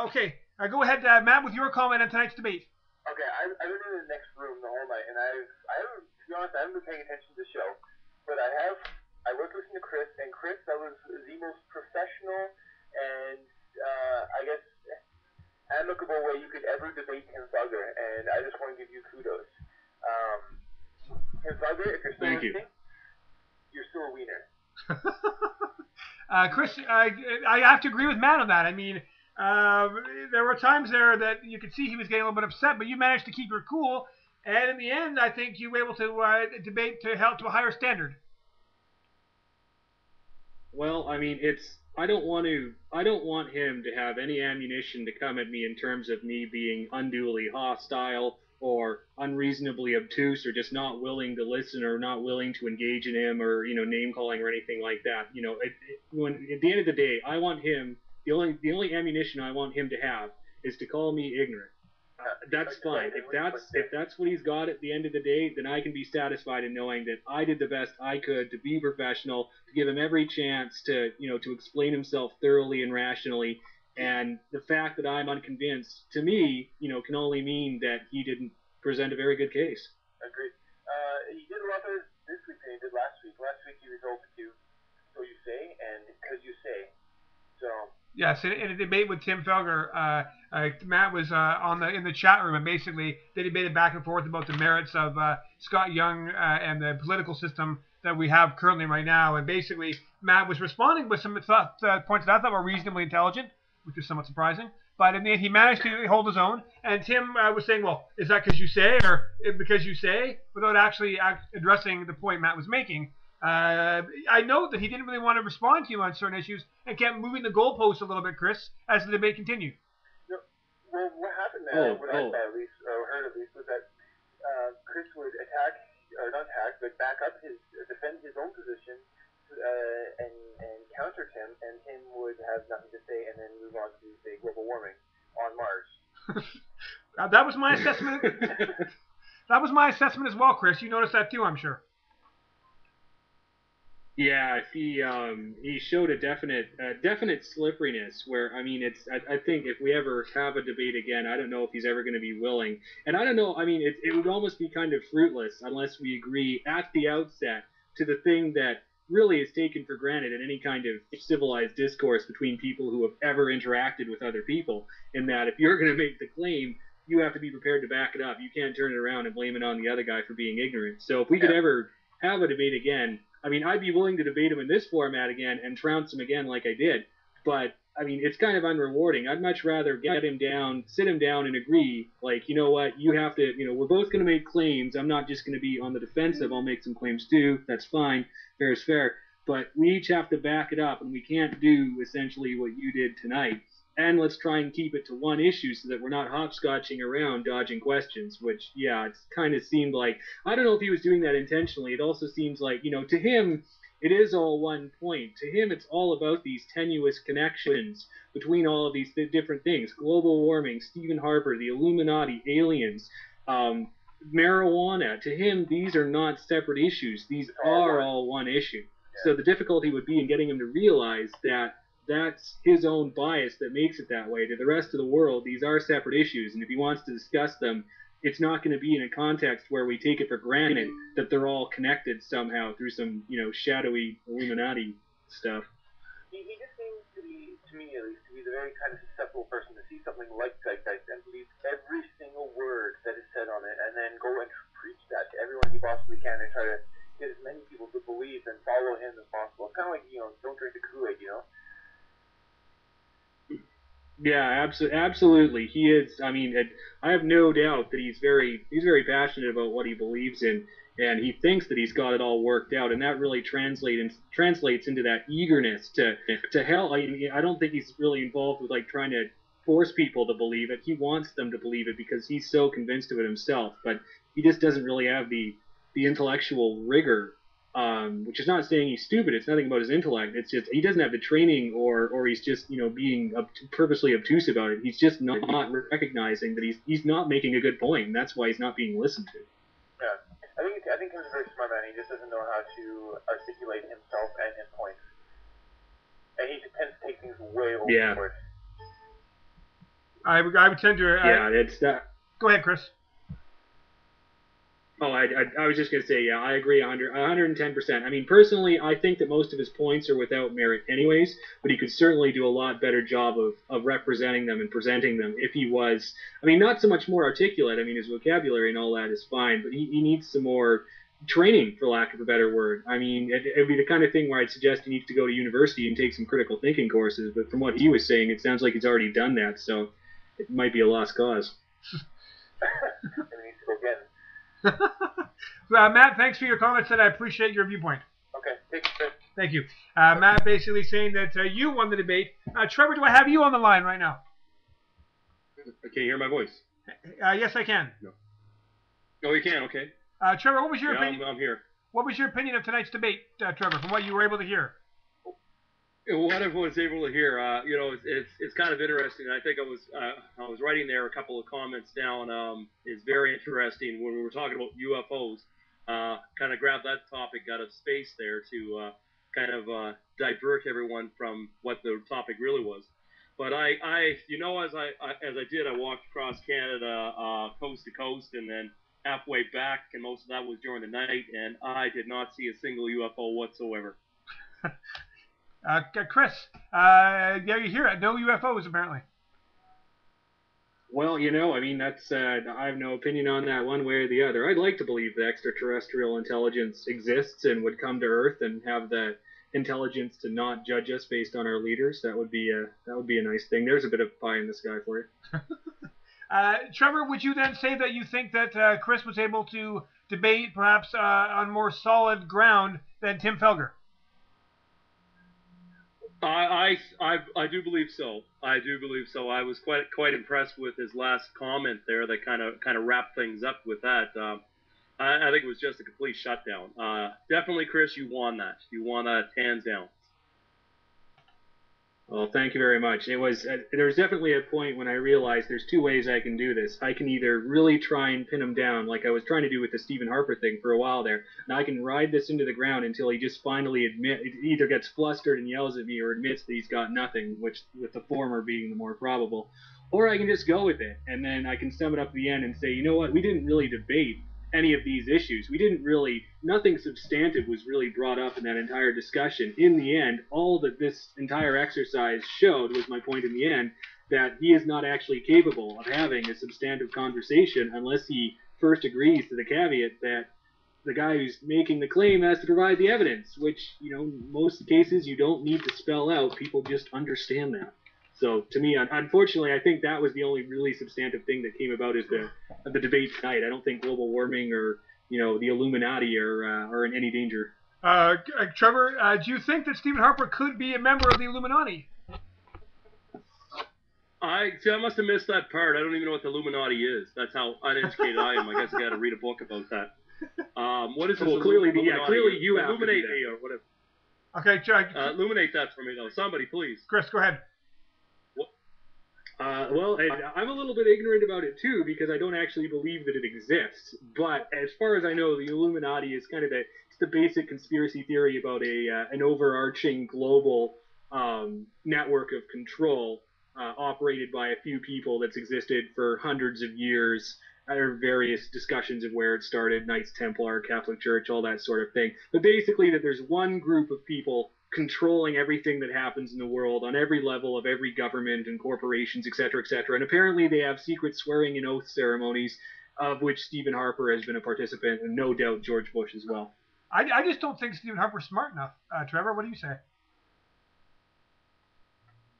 Okay, go ahead, Matt, with your comment on tonight's debate. Okay, I've been in the next room the whole night, and I haven't, to be honest, I haven't been paying attention to the show, but I was listening to Chris, and Chris, that was the most professional and, I guess, amicable way you could ever debate Tim Felger, and I just want to give you kudos. Tim Felger, if you're still listening, you're still a wiener. Chris, I have to agree with Matt on that. I mean, there were times there that you could see he was getting a little bit upset, but you managed to keep your cool. And in the end, I think you were able to debate to help to a higher standard. Well, I mean, I don't want him to have any ammunition to come at me in terms of me being unduly hostile or unreasonably obtuse or just not willing to listen or not willing to engage in him or, name calling or anything like that. When at the end of the day, I want him, the only ammunition I want him to have is to call me ignorant. That's fine. If that's what he's got at the end of the day, then I can be satisfied in knowing that I did the best I could to be professional, to give him every chance to explain himself thoroughly and rationally. And the fact that I'm unconvinced, to me, can only mean that he didn't present a very good case. Agreed. He did a lot better this week than he did last week. Last week he was 0-2, so you say, and because you say. So. Yes, in a debate with Tim Felger, Matt was in the chat room, and basically they debated back and forth about the merits of Scott Young and the political system that we have currently right now. And basically, Matt was responding with some points that I thought were reasonably intelligent, which is somewhat surprising. But in the end, he managed to hold his own. And Tim was saying, well, is that because you say, or because you say, without actually addressing the point Matt was making. I know that he didn't really want to respond to you on certain issues and kept moving the goalposts a little bit, Chris, as the debate continued. No, well, what happened there, what I saw at least, or heard at least, was that Chris would back up defend his own position and counter Tim, and Tim would have nothing to say and then move on to, say, global warming on Mars. That was my assessment. That was my assessment as well, Chris. You noticed that too, I'm sure. Yeah, he showed a definite slipperiness where, I mean, I think if we ever have a debate again, I don't know if he's ever going to be willing. And I don't know, I mean, it would almost be kind of fruitless unless we agree at the outset to the thing that really is taken for granted in any kind of civilized discourse between people who have ever interacted with other people, in that if you're going to make the claim, you have to be prepared to back it up. You can't turn it around and blame it on the other guy for being ignorant. So if we could ever have a debate again, I mean, I'd be willing to debate him in this format again and trounce him again like I did. But, I mean, it's kind of unrewarding. I'd much rather sit him down and agree, like, you know what, you have to, we're both going to make claims. I'm not just going to be on the defensive. I'll make some claims too. That's fine. Fair is fair. But we each have to back it up, and we can't do essentially what you did tonight. And let's try and keep it to one issue so that we're not hopscotching around dodging questions, which, yeah, it's kind of seemed like, I don't know if he was doing that intentionally. It also seems like, to him, it is all one point. To him, it's all about these tenuous connections between all of these different things. Global warming, Stephen Harper, the Illuminati, aliens, marijuana. To him, these are not separate issues. These are all one issue. So the difficulty would be in getting him to realize that that's his own bias that makes it that way. To the rest of the world, these are separate issues, and if he wants to discuss them, it's not going to be in a context where we take it for granted that they're all connected somehow through some, shadowy Illuminati stuff. He just seems to me at least, to be the very kind of susceptible person to see something like Zeitgeist and believe every single word that is said on it, and then go and preach that to everyone he possibly can and try to get as many people to believe and follow him as possible. It's kind of like, don't drink the Kool-Aid, Yeah, absolutely. He is. I mean, I have no doubt that he's very passionate about what he believes in, and he thinks that he's got it all worked out, and that really translates into that eagerness to help. I don't think he's really involved with like trying to force people to believe it. He wants them to believe it because he's so convinced of it himself, but he just doesn't really have the intellectual rigor. Which is not saying he's stupid. It's nothing about his intellect. It's just he doesn't have the training, or he's just being purposely obtuse about it. He's just not recognizing that he's not making a good point, and that's why he's not being listened to. Yeah, I think he's a very smart man. He just doesn't know how to articulate himself and his points, and he tends to take things way overboard. I would tend to. Yeah, it's that. Go ahead, Chris. Oh, I was just going to say, yeah, I agree 110%. I mean, personally, I think that most of his points are without merit anyways, but he could certainly do a lot better job of representing them and presenting them if he was, I mean, not so much more articulate. I mean, his vocabulary and all that is fine, but he needs some more training, for lack of a better word. I mean, it'd be the kind of thing where I'd suggest he needs to go to university and take some critical thinking courses, but from what he was saying, it sounds like he's already done that, so it might be a lost cause. And he needs to go again. Matt, thanks for your comments, and I appreciate your viewpoint. Okay, thanks, Chris. Thank you. Matt basically saying that you won the debate. Trevor, do I have you on the line right now? Can you hear my voice? Yes, I can. No. Oh, you can. Okay. Trevor, what was your opinion? I'm here. What was your opinion of tonight's debate, Trevor, from what you were able to hear? What I was able to hear, it's kind of interesting. I think I was writing there a couple of comments down. It's very interesting when we were talking about UFOs. Kind of grabbed that topic out of space there to kind of divert everyone from what the topic really was. But as I did, I walked across Canada, coast to coast, and then halfway back, and most of that was during the night, and I did not see a single UFO whatsoever. Chris, yeah, you hear it. No UFOs, apparently. Well, I mean, that's I have no opinion on that one way or the other. I'd like to believe that extraterrestrial intelligence exists and would come to Earth and have the intelligence to not judge us based on our leaders. That would be a nice thing. There's a bit of pie in the sky for you. Trevor, would you then say that you think that Chris was able to debate perhaps on more solid ground than Tim Felger? I do believe so. I do believe so. I was quite impressed with his last comment there that kind of wrapped things up with that. I think it was just a complete shutdown. Definitely, Chris, you won that. You won that hands down. Well, thank you very much. There was definitely a point when I realized there's two ways I can do this. I can either really try and pin him down, like I was trying to do with the Stephen Harper thing for a while there, and I can ride this into the ground until he just finally either gets flustered and yells at me or admits that he's got nothing, which with the former being the more probable. Or I can just go with it, and then I can sum it up at the end and say, you know what, we didn't really debate any of these issues. Nothing substantive was really brought up in that entire discussion. In the end, all that this entire exercise showed was my point in the end, that he is not actually capable of having a substantive conversation unless he first agrees to the caveat that the guy who's making the claim has to provide the evidence, which, most cases you don't need to spell out. People just understand that. So to me, unfortunately, I think that was the only really substantive thing that came about of the debate tonight. I don't think global warming or the Illuminati are in any danger. Trevor, do you think that Stephen Harper could be a member of the Illuminati? I must have missed that part. I don't even know what the Illuminati is. That's how uneducated I am. I guess I got to read a book about that. What is this? Well, clearly you have illuminate to do me or whatever. Okay, illuminate that for me, though. Somebody, please. Chris, go ahead. Well, I'm a little bit ignorant about it too because I don't actually believe that it exists. But as far as I know, the Illuminati is kind of the basic conspiracy theory about an overarching global network of control operated by a few people that's existed for hundreds of years. There are various discussions of where it started, Knights Templar, Catholic Church, all that sort of thing. But basically that there's one group of people controlling everything that happens in the world on every level of every government and corporations, etc., etc. And apparently they have secret swearing and oath ceremonies, of which Stephen Harper has been a participant, and no doubt George Bush as well. I just don't think Stephen Harper's smart enough. Trevor, what do you say?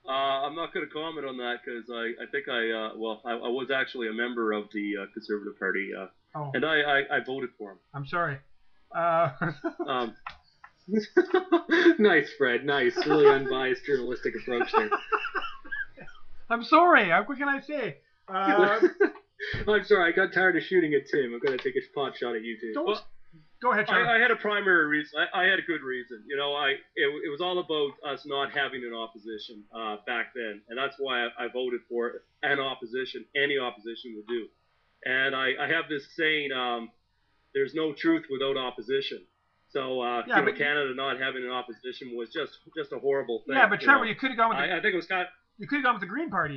I'm not going to comment on that because I think I was actually a member of the Conservative Party, and I voted for him. I'm sorry. Nice, Fred. Nice. Really unbiased journalistic approach there. I'm sorry. What can I say? I'm sorry. I got tired of shooting at Tim. I'm going to take a pot shot at you too. Go ahead, Trevor. I had a primary reason. I had a good reason. It was all about us not having an opposition back then, and that's why I voted for an opposition. Any opposition would do. And I have this saying, there's no truth without opposition. So Canada not having an opposition was just a horrible thing. Yeah, but Trevor, you could have gone with I think it was kind of, you could have gone with the Green Party.